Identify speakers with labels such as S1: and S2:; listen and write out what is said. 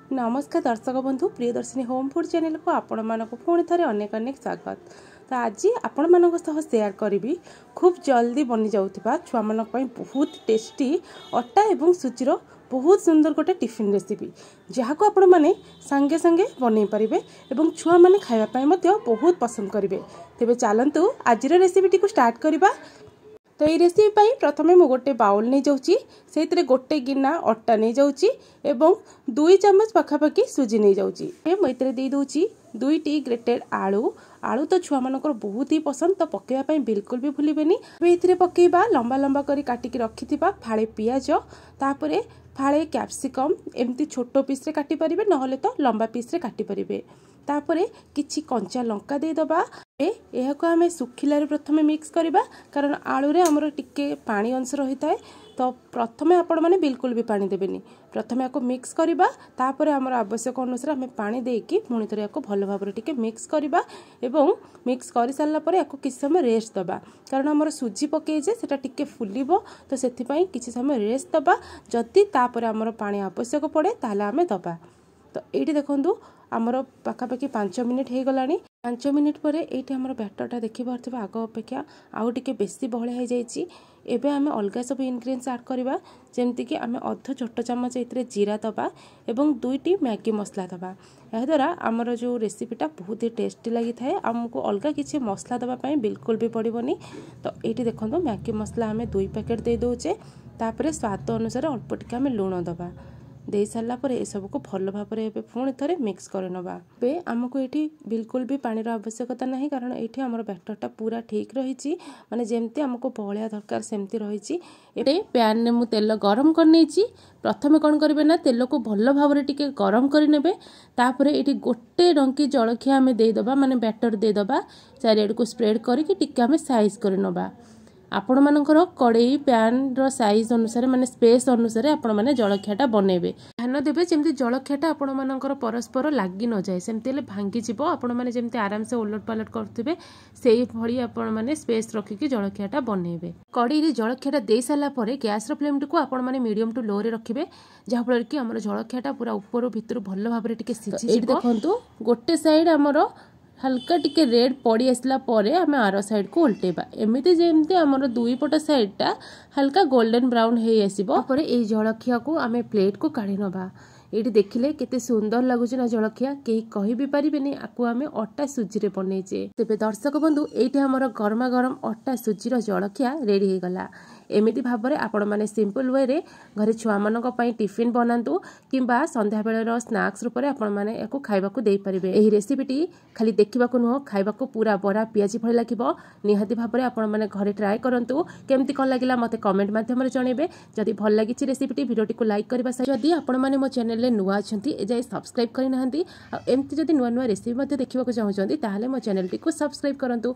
S1: नमस्कार दर्शक बंधु प्रियदर्शिनी होम फूड चैनल को आपण मानक पुणी थे अनेक अनेक स्वागत। तो आज आपण मानक सह शेयर करी खूब जल्दी बनी जाऊा छुआ मान बहुत टेस्टी अटा एवं सुजीर बहुत सुंदर गोटे टिफिन रेसिपी जहाँ को आपण मैंने सांगे सांगे बनई पारे और छुआ मैंने खावाई बहुत पसंद करेंगे। तेज चलतु आज रेसिपी को स्टार्ट करवा। तो ये रेसिपी प्रथमे मु गोटे बाउल नहीं जाऊँगी से गोटे गिना अटा नहीं जाऊँगी एवं 2 चम्मच पखापाखि सुजी नहीं जाऊँगी। मुझे दे दूची 2टी ग्रेटेड आलू। आलू तो छुआ मानकर बहुत ही पसंद तो पकेवाई बिल्कुल भी भूलें। ये पकेबा लंबा लंबा कर काटिकी रखि फाड़े पियाज तापर फाड़े कैप्सिकम एमती छोट पीस काटी पारे ना तो लंबा पीस काटी पारे। तापर किछि कंचा लंका देदबा यह को आम सुखिला प्रथमे मिक्स करवा कारण आलू रे हमर टिके पानी अंश रही है। तो प्रथमे आपण मैंने बिल्कुल भी पानी देवेनि प्रथमे या मिक्स करवा तापर आमर आवश्यक अनुसार आम पानी देकी पुणी थे या भल भाव टिके मिक्स करवा एवं मिक्स कर सारा पर या किसी समय रेस्ट दबा कारण आमर सुजी पकईजे सेटा टिके फुलिबो तो से किसी समय रेस्ट दबा जदि तापर आमर पानी आवश्यक पड़े ताहले आम दबा। तो ये देखु आमर पाखापाखि 5 मिनिट हो गला। 5 मिनिट पर ये आमर बैटरटा देखी पार्थिबा आग अपेक्षा आउ टिके बेसी बहलिया हो जाइए। एबे आमे अलगा सब इनग्रेडिएंट्स ऐड करवा जेमती कि आमे अर्ध छोट चम्मच एथिरे जीरा दबा एवं 2टी मैगी मसला दबा। यह द्वारा आमर जो रेसिपीटा बहुत ही टेस्टी लगी थाए आमको अलगा किसी मसला दवाई बिल्कुल भी पड़ोनी। तो ये देखो मैगी मसला आमे 2 पैकेट दे दोचे तापर स्वाद अनुसार अल्प टिके आमे लुण दबा दे सारा पर सब को भल भाव पुणी थे मिक्स करनवा। आमको ये बिल्कुल भी पानी आवश्यकता नहीं कारण ये आमर बैटरटा पूरा ठीक रही माने जेमती आमको बहलिया दरकार सेमती रही। पैन ने मु तेल गरम करनी प्रथमे कौन करेंगे ना तेल को भल भाव टिके गरम करे तापर ये गोटे डंकी जलखिया आम देदबा माने बैटर देदबा चारिआड को स्प्रेड करके टिके आम साइज करनवा। आपण मानकर कड़ई पैन रो साइज अनुसार माने स्पेस अनुसार आपण माने जलखियाटा बनेबे ध्यान देबे जेमती जलखियाटा आपण मानकर परस्पर लागी न जाए सेमती ले भांगी जिवो आपण माने जेमती आराम से उलट पालट करथिबे सेही भली आपण माने स्पेस रखिकी जलखियाटा बनेबे। कड़ई रे जलखियाटा दे साला परे गैस रो फ्लेम को आपण माने मीडियम टू लो रे रखिबे जहा फल कि हमर जलखियाटा पूरा ऊपर भीतर भल भाव रे टिके सिझी जिवो। देखंतु गोटे साइड हमर हल्का टिके रेड पड़ी आसला परे आमे आरो साइड को उल्टेबा एमिति जेमती हमर दुई पट साइडटा हल्का गोल्डन ब्राउन हे आसीबो। पर ए जलखिया को आमे प्लेट को काढी नबा। ये देखिले केते सुंदर लगुच ना जलखिया कहीं कहि भी पारिबेनी आकु आमे अटा सुजी रे बनैचे। तेबे दर्शक बंधु एठी हमर गरमा गरम अटा सुजीर जलखिया रेडी हे गला। एमिति भाव में आपण मैंने सिंपल वे रे घरे छुआ मानक पई टिफिन बनातु किंबा संध्या बेलर स्नैक्स रूप में आपण मैंने याको खाइबाकू देई परिबे। एही रेसिपीटी खाली देखिबाकू नुह खाइबाकू पूरा बड़ा पियाजी भली लागिबो। निहाती भाव में आपण मैंने घरे ट्राए करंतु केमती कोन लागिला मते कमेंट माध्यम रे जणेबे। जदि भल लागिछि रेसिपीटी वीडियोटी को लाइक करबा सहित जदि आपण मैंने मो चैनल रे नुआ अछंती एजाय सब्सक्राइब करि नहंती आ एमती जदि नुआ नुआ रेसिपी मध्ये देखिबाकू चाहुचंती ताहाले मो चैनल टी को सब्सक्राइब करंतु।